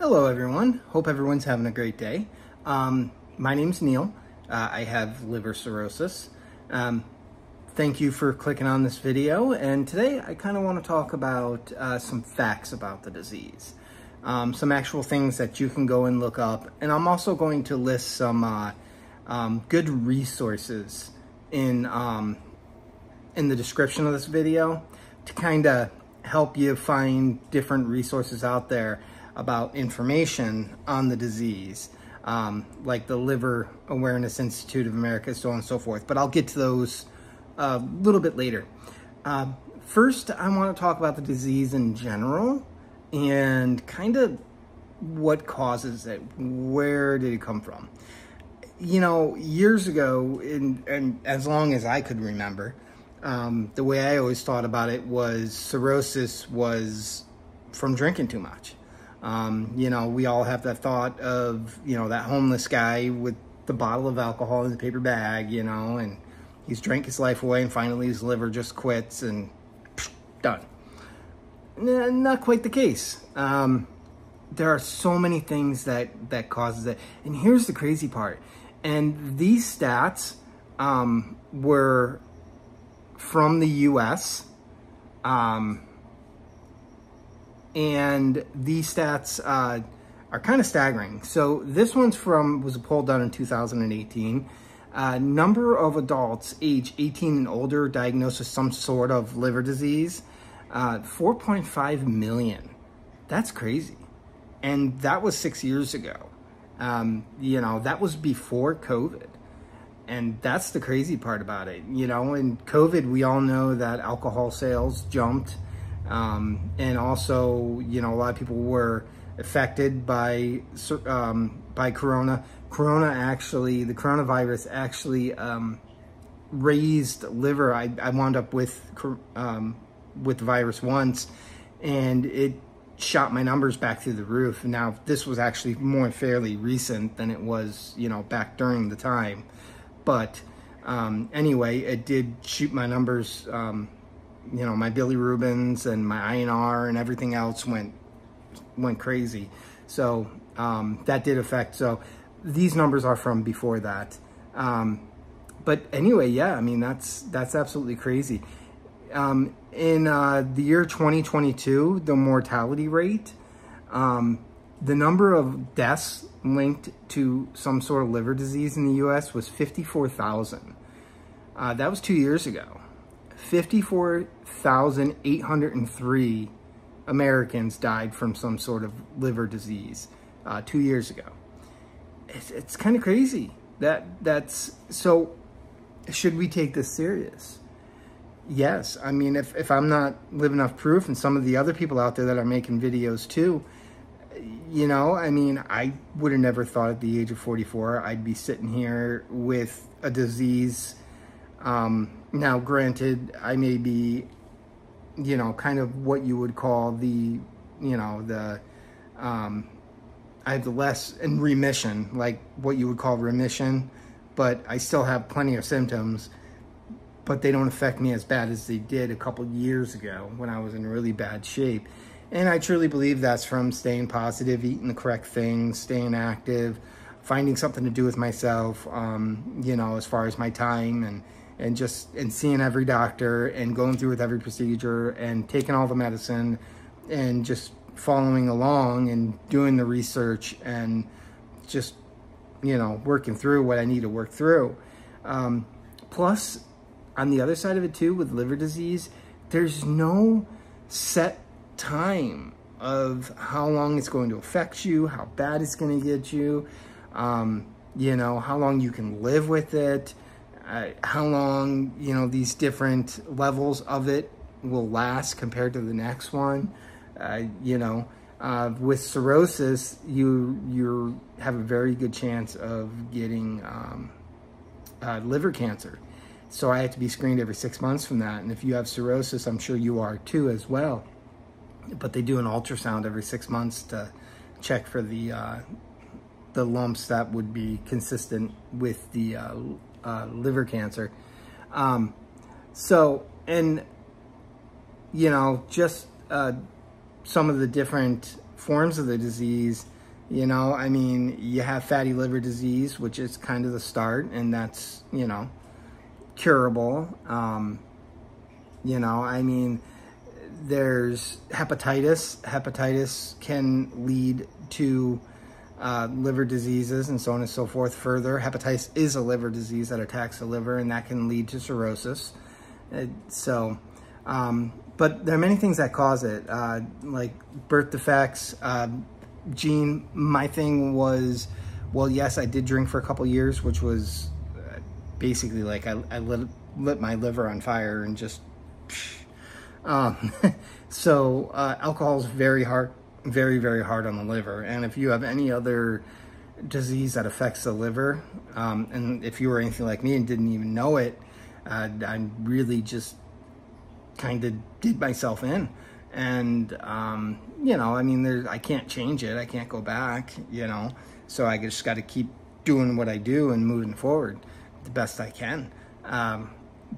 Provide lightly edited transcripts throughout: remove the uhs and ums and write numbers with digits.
Hello everyone, hope everyone's having a great day. My name's Neil. I have liver cirrhosis. Thank you for clicking on this video, and today I kind of want to talk about some facts about the disease. Some actual things that you can go and look up, and I'm also going to list some good resources in the description of this video to kind of help you find different resources out there about information on the disease, like the Liver Awareness Institute of America, so on and so forth. But I'll get to those a little bit later. First, I want to talk about the disease in general and kind of what causes it. Where did it come from? You know, years ago, and as long as I could remember, the way I always thought about it was cirrhosis was from drinking too much. You know, we all have that thought of, you know, that homeless guy with the bottle of alcohol in the paper bag, you know, and he's drank his life away and finally his liver just quits and done. Not quite the case. There are so many things that causes it. And here's the crazy part. And these stats were from the US. And these stats are kind of staggering. So this one's was a poll done in 2018. Number of adults age 18 and older diagnosed with some sort of liver disease, 4.5 million. That's crazy. And that was 6 years ago. You know, that was before COVID. And that's the crazy part about it. You know, in COVID, we all know that alcohol sales jumped. And also, you know, a lot of people were affected by Corona. The coronavirus actually raised liver. I wound up with the virus once, and it shot my numbers back through the roof. Now, this was actually more fairly recent than it was, you know, back during the time. But anyway, it did shoot my numbers. You know, my bilirubins and my INR and everything else went crazy. So that did affect. So these numbers are from before that. But anyway, yeah, I mean, that's absolutely crazy. In the year 2022, the mortality rate, the number of deaths linked to some sort of liver disease in the US was 54,000. That was 2 years ago. 54,803 Americans died from some sort of liver disease 2 years ago. It's kind of crazy. That's so. Should we take this serious? Yes. I mean, if I'm not living enough proof, and some of the other people out there that are making videos too, you know, I mean, I would have never thought at the age of 44 I'd be sitting here with a disease. Now, granted, I may be, you know, kind of what you would call the, you know, I have the less in remission, like what you would call remission, but I still have plenty of symptoms, but they don't affect me as bad as they did a couple years ago when I was in really bad shape. And I truly believe that's from staying positive, eating the correct things, staying active, finding something to do with myself, you know, as far as my time, and seeing every doctor and going through with every procedure and taking all the medicine and just following along and doing the research and just, you know, working through what I need to work through. Plus, on the other side of it too, with liver disease, there's no set time of how long it's going to affect you, how bad it's going to get you, you know, how long you can live with it. How long, you know, these different levels of it will last compared to the next one. You know, with cirrhosis, you have a very good chance of getting liver cancer. So I have to be screened every 6 months from that. And if you have cirrhosis, I'm sure you are too as well. But they do an ultrasound every 6 months to check for the lumps that would be consistent with the liver cancer. So, and, you know, just some of the different forms of the disease, you know, I mean, you have fatty liver disease, which is kind of the start, and that's, you know, curable. You know, I mean, there's hepatitis. Hepatitis can lead to liver diseases and so on and so forth. Further, hepatitis is a liver disease that attacks the liver, and that can lead to cirrhosis. But there are many things that cause it, like birth defects, gene. My thing was, well, yes, I did drink for a couple years, which was basically like I lit my liver on fire and just, so alcohol is very hard, very, very hard on the liver. And if you have any other disease that affects the liver, and if you were anything like me and didn't even know it, I really just kind of did myself in. And, you know, I mean, I can't change it. I can't go back, you know, so I just got to keep doing what I do and moving forward the best I can.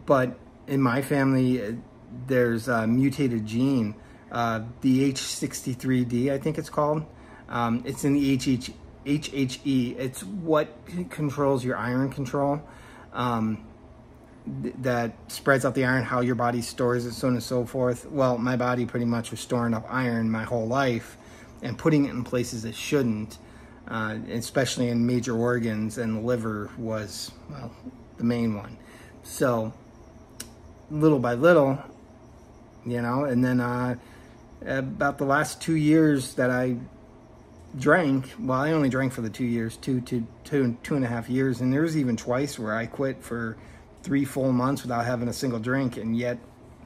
But in my family, there's a mutated gene, the H63D, I think it's called. It's in the HHE. It's what controls your iron control. That spreads out the iron, how your body stores it, so on and so forth. Well, my body pretty much was storing up iron my whole life and putting it in places it shouldn't, especially in major organs, and the liver was, well, the main one. So little by little, you know, and then about the last 2 years that I drank, well, I only drank for the 2 years, two and a half years, and there was even twice where I quit for 3 full months without having a single drink, and yet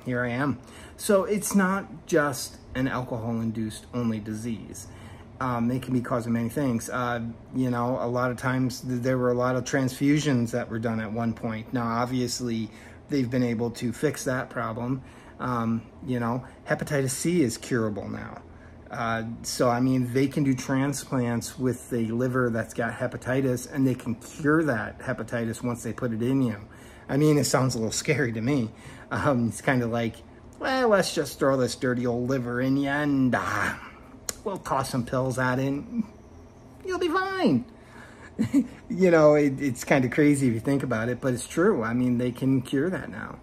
here I am. So it's not just an alcohol-induced only disease. It can be caused by many things. You know, a lot of times there were a lot of transfusions that were done at one point. Now, obviously, they've been able to fix that problem. You know, hepatitis C is curable now. So, I mean, they can do transplants with the liver that's got hepatitis, and they can cure that hepatitis once they put it in you. I mean, it sounds a little scary to me. It's kind of like, well, let's just throw this dirty old liver in you, and we'll toss some pills at it, and you'll be fine. You know, it's kind of crazy if you think about it, but it's true. I mean, they can cure that now.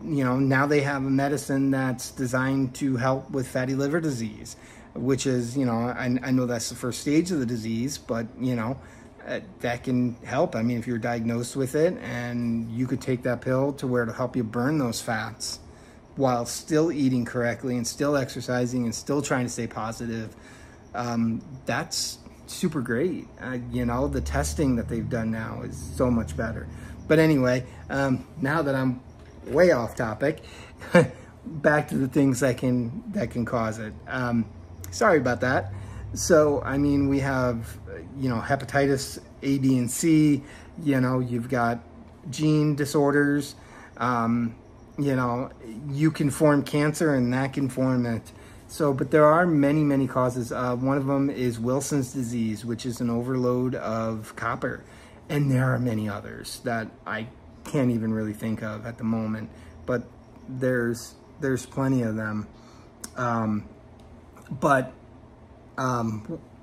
You know, now they have a medicine that's designed to help with fatty liver disease, which is, you know, I know that's the first stage of the disease, but, you know, that can help. I mean, if you're diagnosed with it, and you could take that pill to where it'll help you burn those fats while still eating correctly and still exercising and still trying to stay positive, that's super great. You know, the testing that they've done now is so much better. But anyway, now that I'm way off topic, back to the things that can cause it. Sorry about that. So, I mean, we have, you know, hepatitis A, B, and C. You know, you've got gene disorders. You know, you can form cancer, and that can form it. So, but there are many, many causes. One of them is Wilson's disease, which is an overload of copper. And there are many others that I can't even really think of at the moment. But there's plenty of them.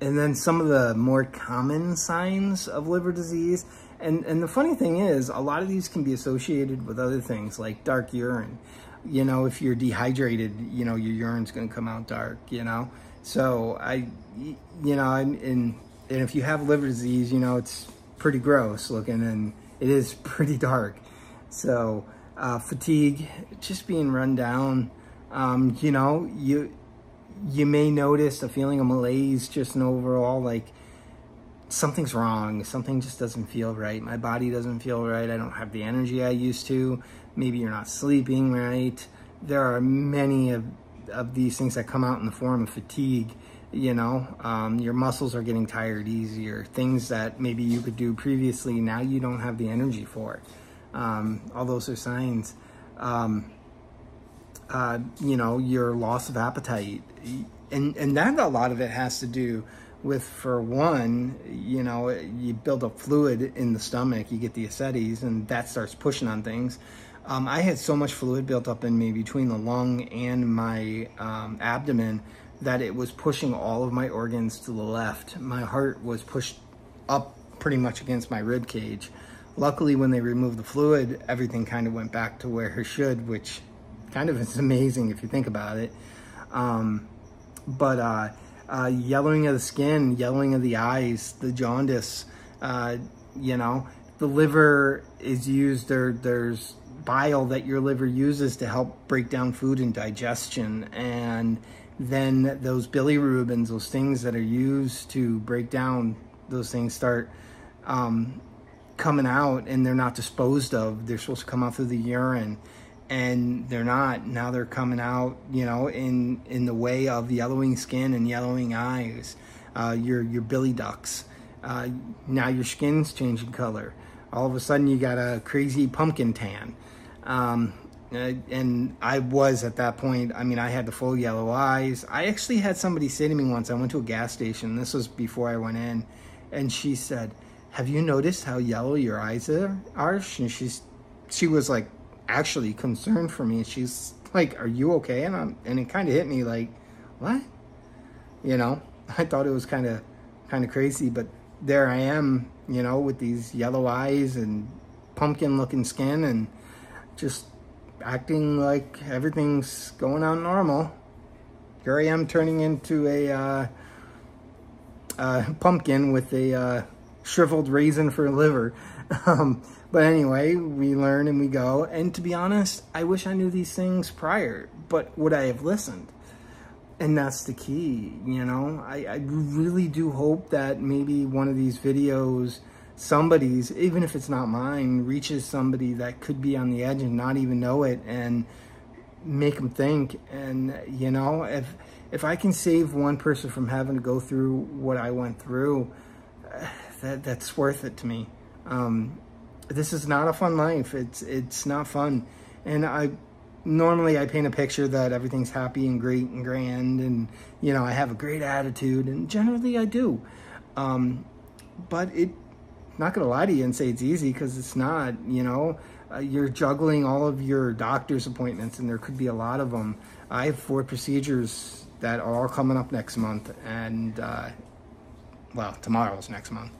And then some of the more common signs of liver disease. And the funny thing is, a lot of these can be associated with other things like dark urine. You know, if you're dehydrated, you know, your urine's going to come out dark, you know. So you know, and if you have liver disease, you know, it's pretty gross looking, and it is pretty dark. So fatigue, just being run down, you know, you may notice a feeling of malaise, just an overall, like, something's wrong. Something just doesn't feel right. My body doesn't feel right. I don't have the energy I used to. Maybe you're not sleeping right. There are many of these things that come out in the form of fatigue. You know, your muscles are getting tired easier. Things that maybe you could do previously, now you don't have the energy for it. All those are signs. You know, your loss of appetite. And that, a lot of it has to do with, for one, you know, you build up fluid in the stomach, you get the ascites, and that starts pushing on things. I had so much fluid built up in me between the lung and my abdomen that it was pushing all of my organs to the left. My heart was pushed up pretty much against my rib cage. Luckily, when they removed the fluid, everything kind of went back to where it should, which kind of is amazing if you think about it. Yellowing of the skin, yellowing of the eyes, the jaundice, you know, the liver is used, there's bile that your liver uses to help break down food and digestion. And then those bilirubins, those things that are used to break down those things, start coming out, and they're not disposed of. They're supposed to come out through the urine, and they're not. Now they're coming out, you know, in the way of yellowing skin and yellowing eyes, your billy ducts. Now your skin's changing color. All of a sudden you got a crazy pumpkin tan. And I was at that point, I mean, I had the full yellow eyes. I actually had somebody say to me once, I went to a gas station, this was before I went in, and she said, have you noticed how yellow your eyes are? And she was like actually concerned for me. She's like, are you okay? And it kind of hit me like, what? You know, I thought it was kind of crazy, but there I am, you know, with these yellow eyes and pumpkin looking skin, and just acting like everything's going on normal. Here I am turning into a pumpkin with a shriveled raisin for a liver. But anyway, we learn and we go. And to be honest, I wish I knew these things prior, but would I have listened? And that's the key, you know? I really do hope that maybe one of these videos, somebody's, even if it's not mine, reaches somebody that could be on the edge and not even know it, and make them think. And, you know, if I can save one person from having to go through what I went through, that's worth it to me. This is not a fun life. It's not fun. And normally I paint a picture that everything's happy and great and grand, and, you know, I have a great attitude, and generally I do. But not gonna lie to you and say it's easy, because it's not. You know, you're juggling all of your doctor's appointments, and there could be a lot of them. I have 4 procedures that are all coming up next month, and well, tomorrow's next month.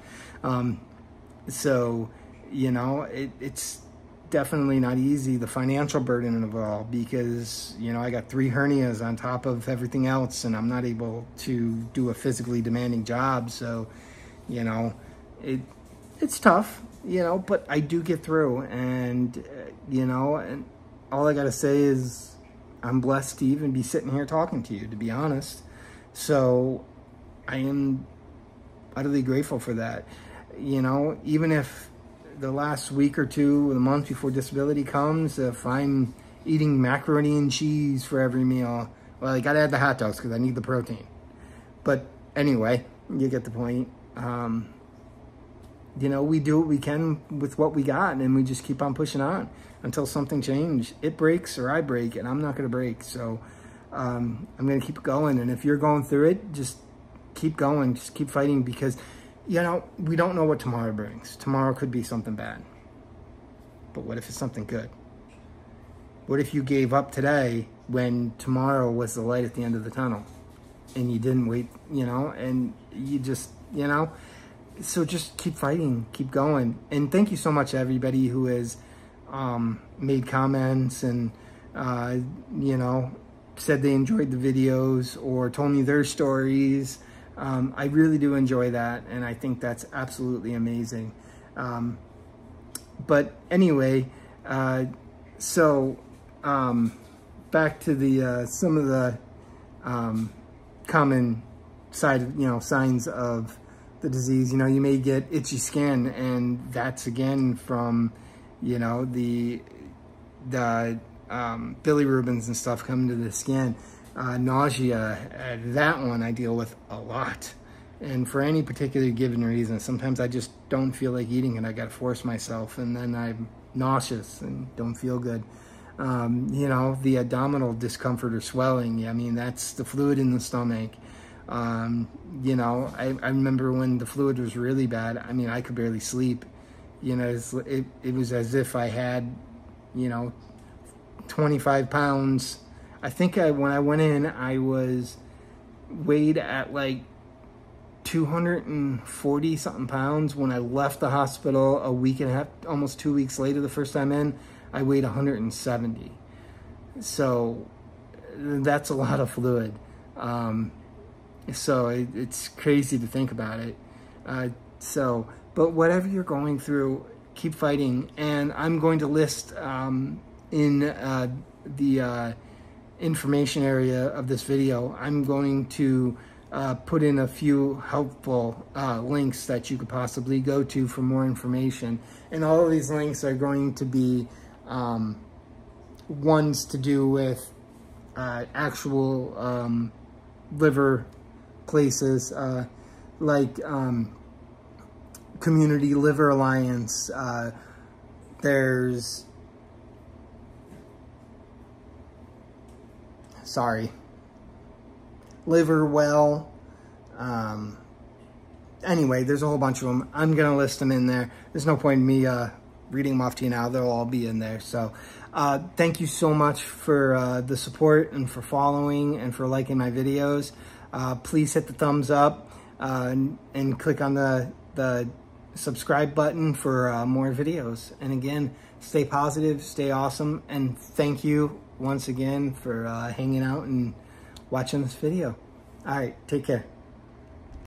So, you know, it's definitely not easy, the financial burden of it all, because, you know, I got 3 hernias on top of everything else, and I'm not able to do a physically demanding job. So, you know, it's tough, you know, but I do get through. And, you know, and all I got to say is I'm blessed to even be sitting here talking to you, to be honest. So I am utterly grateful for that. You know, even if the last week or 2 of the month before disability comes, if I'm eating macaroni and cheese for every meal, well, I got to add the hot dogs because I need the protein. But anyway, you get the point. You know, we do what we can with what we got, and we just keep on pushing on until something changes. It breaks or I break, and I'm not going to break. So I'm going to keep going. And if you're going through it, just keep going. Just keep fighting, because, you know, we don't know what tomorrow brings. Tomorrow could be something bad. But what if it's something good? What if you gave up today when tomorrow was the light at the end of the tunnel, and you didn't wait, you know, and you just, you know? So just keep fighting, keep going. And thank you so much to everybody who has made comments and, you know, said they enjoyed the videos or told me their stories. I really do enjoy that, and I think that's absolutely amazing. But anyway, back to the some of the common signs of the disease. You know, you may get itchy skin, and that's again from, you know, the bilirubins and stuff coming to the skin. Nausea, that one I deal with a lot, and for any particular given reason. Sometimes I just don't feel like eating, and I gotta force myself, and then I'm nauseous and don't feel good. You know, the abdominal discomfort or swelling, I mean, that's the fluid in the stomach. You know, I remember when the fluid was really bad, I mean, I could barely sleep. You know, it was as if I had, you know, 25 pounds. I think when I went in, I was weighed at like 240 something pounds. When I left the hospital a week and a half, almost 2 weeks later, the first time in, I weighed 170. So that's a lot of fluid. So it's crazy to think about it. But whatever you're going through, keep fighting. And I'm going to list in the information area of this video, I'm going to put in a few helpful links that you could possibly go to for more information. And all of these links are going to be ones to do with actual liver places, like Community Liver Alliance. There's Liver Well. Anyway, there's a whole bunch of them. I'm gonna list them in there. There's no point in me reading them off to you now. They'll all be in there. So thank you so much for the support and for following and for liking my videos. Please hit the thumbs up and click on the subscribe button for more videos. And again, stay positive, stay awesome, and thank you once again for hanging out and watching this video. All right, take care.